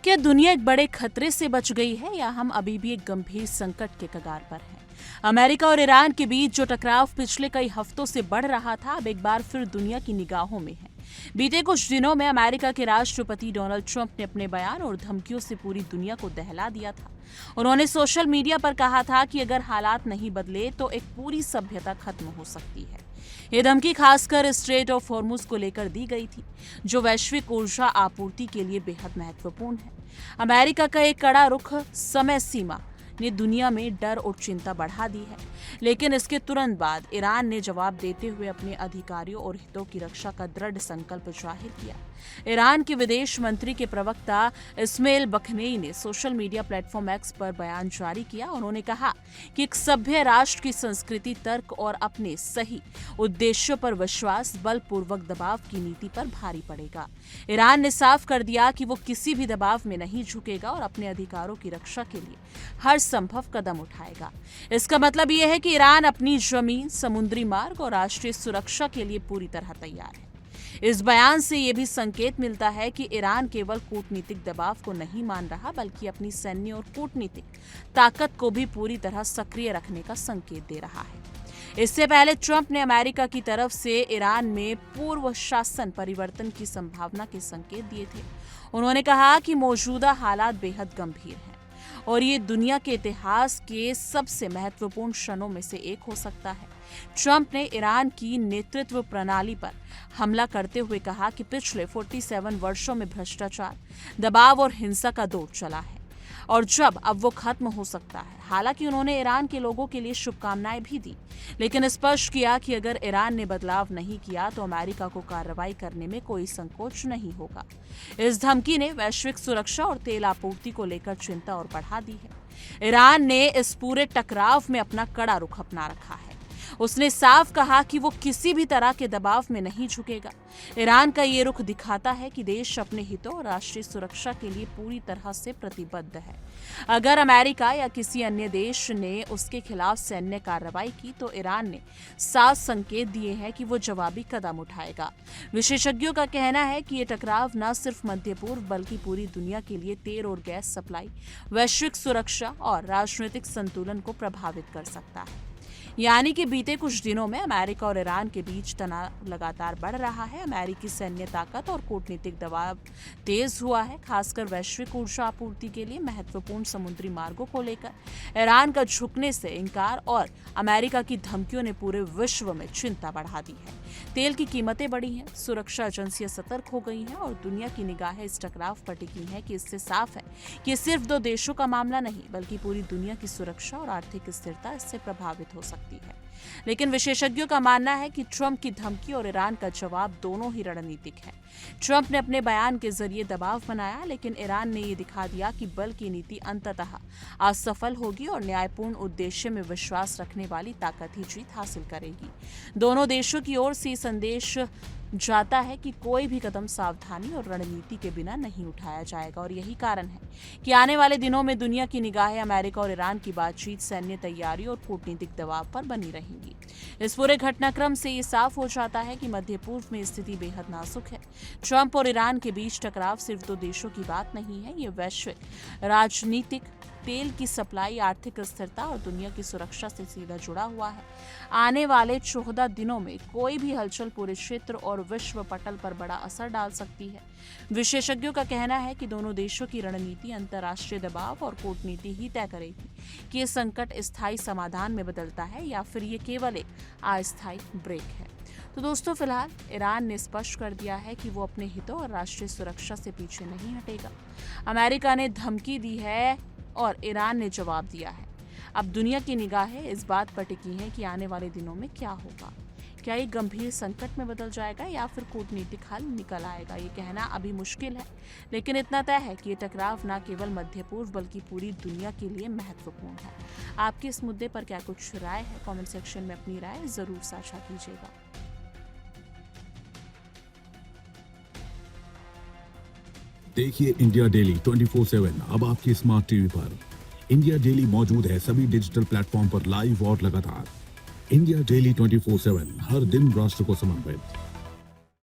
क्या दुनिया एक बड़े खतरे से बच गई है या हम अभी भी एक गंभीर संकट के कगार पर हैं? अमेरिका और ईरान के बीच जो टकराव पिछले कई हफ्तों से बढ़ रहा था, अब एक बार फिर दुनिया की निगाहों में है। बीते कुछ दिनों में अमेरिका के राष्ट्रपति डोनाल्ड ट्रंप ने अपने बयान और धमकियों से पूरी दुनिया को दहला दिया था। उन्होंने सोशल मीडिया पर कहा था कि अगर हालात नहीं बदले तो एक पूरी सभ्यता खत्म हो सकती है। ये धमकी खासकर स्ट्रेट ऑफ हॉर्मुज को लेकर दी गई थी, जो वैश्विक ऊर्जा आपूर्ति के लिए बेहद महत्वपूर्ण है। अमेरिका का एक कड़ा रुख समय सीमा ने दुनिया में डर और चिंता बढ़ा दी है, लेकिन इसके तुरंत बाद ईरान ने जवाब देते हुए अपने अधिकारियों और हितों की रक्षा का दृढ़ संकल्प जाहिर किया। ईरान के विदेश मंत्री के प्रवक्ता इस्माइल बखनेई ने सोशल मीडिया प्लेटफॉर्म एक्स पर बयान जारी किया। उन्होंने कहा कि एक सभ्य राष्ट्र की संस्कृति तर्क और अपने सही उद्देश्यों पर विश्वास, बलपूर्वक दबाव की नीति पर भारी पड़ेगा। ईरान ने साफ कर दिया कि वो किसी भी दबाव में नहीं झुकेगा और अपने अधिकारों की रक्षा के लिए हर संभव कदम उठाएगा। इसका मतलब यह है कि ईरान अपनी जमीन, समुद्री मार्ग और राष्ट्रीय सुरक्षा के लिए पूरी तरह तैयार है। इस बयान से यह भी संकेत मिलता है कि ईरान केवल कूटनीतिक दबाव को नहीं मान रहा, बल्कि अपनी सैन्य और कूटनीतिक ताकत को भी पूरी तरह सक्रिय रखने का संकेत दे रहा है। इससे पहले ट्रंप ने अमेरिका की तरफ से ईरान में पूर्व शासन परिवर्तन की संभावना के संकेत दिए थे। उन्होंने कहा कि मौजूदा हालात बेहद गंभीर हैं और ये दुनिया के इतिहास के सबसे महत्वपूर्ण क्षणों में से एक हो सकता है। ट्रंप ने ईरान की नेतृत्व प्रणाली पर हमला करते हुए कहा कि पिछले 47 वर्षों में भ्रष्टाचार, दबाव और हिंसा का दौर चला है और अब वो खत्म हो सकता है। हालांकि उन्होंने ईरान के लोगों के लिए शुभकामनाएं भी दी, लेकिन स्पष्ट किया कि अगर ईरान ने बदलाव नहीं किया तो अमेरिका को कार्रवाई करने में कोई संकोच नहीं होगा। इस धमकी ने वैश्विक सुरक्षा और तेल आपूर्ति को लेकर चिंता और बढ़ा दी है। ईरान ने इस पूरे टकराव में अपना कड़ा रुख अपना रखा है। उसने साफ कहा कि वो किसी भी तरह के दबाव में नहीं झुकेगा। ईरान का ये रुख दिखाता है कि देश अपने हितों और राष्ट्रीय सुरक्षा के लिए पूरी तरह से प्रतिबद्ध है। अगर अमेरिका या किसी अन्य देश ने उसके खिलाफ सैन्य कार्रवाई की तो ईरान ने साफ संकेत दिए हैं कि वो जवाबी कदम उठाएगा। विशेषज्ञों का कहना है कि ये टकराव न सिर्फ मध्य पूर्व बल्कि पूरी दुनिया के लिए तेल और गैस सप्लाई, वैश्विक सुरक्षा और राजनीतिक संतुलन को प्रभावित कर सकता है। यानी कि बीते कुछ दिनों में अमेरिका और ईरान के बीच तनाव लगातार बढ़ रहा है। अमेरिकी सैन्य ताकत और कूटनीतिक दबाव तेज हुआ है, खासकर वैश्विक ऊर्जा आपूर्ति के लिए महत्वपूर्ण समुद्री मार्गों को लेकर। ईरान का झुकने से इनकार और अमेरिका की धमकियों ने पूरे विश्व में चिंता बढ़ा दी है। तेल की कीमतें बढ़ी हैं, सुरक्षा एजेंसियां सतर्क हो गई हैं और दुनिया की निगाहें इस टकराव पर टिकी हैं कि इससे साफ है कि सिर्फ दो देशों का मामला नहीं, बल्कि पूरी दुनिया की सुरक्षा और आर्थिक स्थिरता इससे प्रभावित हो सकती है। लेकिन विशेषज्ञों का मानना है कि ट्रंप की धमकी और ईरान का जवाब दोनों ही रणनीतिक है। ट्रंप ने अपने बयान के जरिए दबाव बनाया, लेकिन ईरान ने ये दिखा दिया कि बल की नीति अंततः असफल होगी और न्यायपूर्ण उद्देश्य में विश्वास रखने वाली ताकत ही जीत हासिल करेगी। दोनों देशों की ओर से संदेश जाता है कि कोई भी कदम सावधानी और रणनीति के बिना नहीं उठाया जाएगा और यही कारण है कि आने वाले दिनों में दुनिया की निगाहें अमेरिका और ईरान की बातचीत, सैन्य तैयारी और कूटनीतिक दबाव पर बनी रहेंगी। इस पूरे घटनाक्रम से ये साफ हो जाता है कि मध्य पूर्व में स्थिति बेहद नाजुक है। ट्रंप और ईरान के बीच टकराव सिर्फ दो देशों की बात नहीं है, ये वैश्विक राजनीतिक, तेल की सप्लाई, आर्थिक स्थिरता और दुनिया की सुरक्षा से सीधा जुड़ा हुआ है। आने वाले 14 दिनों में कोई भी हलचल पूरे क्षेत्र और विश्व पटल पर बड़ा असर डाल सकती है। विशेषज्ञों का कहना है कि दोनों देशों की रणनीति अंतर्राष्ट्रीय दबाव और कूटनीति ही तय करेगी कि ये संकट स्थायी समाधान में बदलता है या फिर ये केवल एक अस्थायी ब्रेक है। तो दोस्तों, फिलहाल ईरान ने स्पष्ट कर दिया है कि वो अपने हितों और राष्ट्रीय सुरक्षा से पीछे नहीं हटेगा। अमेरिका ने धमकी दी है और ईरान ने जवाब दिया है। अब दुनिया की निगाहें इस बात पर टिकी हैं कि आने वाले दिनों में क्या होगा। क्या ये गंभीर संकट में बदल जाएगा या फिर कूटनीतिक हल निकल आएगा, ये कहना अभी मुश्किल है। लेकिन इतना तय है कि ये टकराव न केवल मध्य पूर्व बल्कि पूरी दुनिया के लिए महत्वपूर्ण है। आपकी इस मुद्दे पर क्या कुछ राय है? कमेंट सेक्शन में अपनी राय जरूर साझा कीजिएगा। देखिए इंडिया डेली 24/7 अब आपकी स्मार्ट टीवी पर। इंडिया डेली मौजूद है सभी डिजिटल प्लेटफॉर्म पर लाइव और लगातार। इंडिया डेली 24/7 हर दिन राष्ट्र को समर्पित।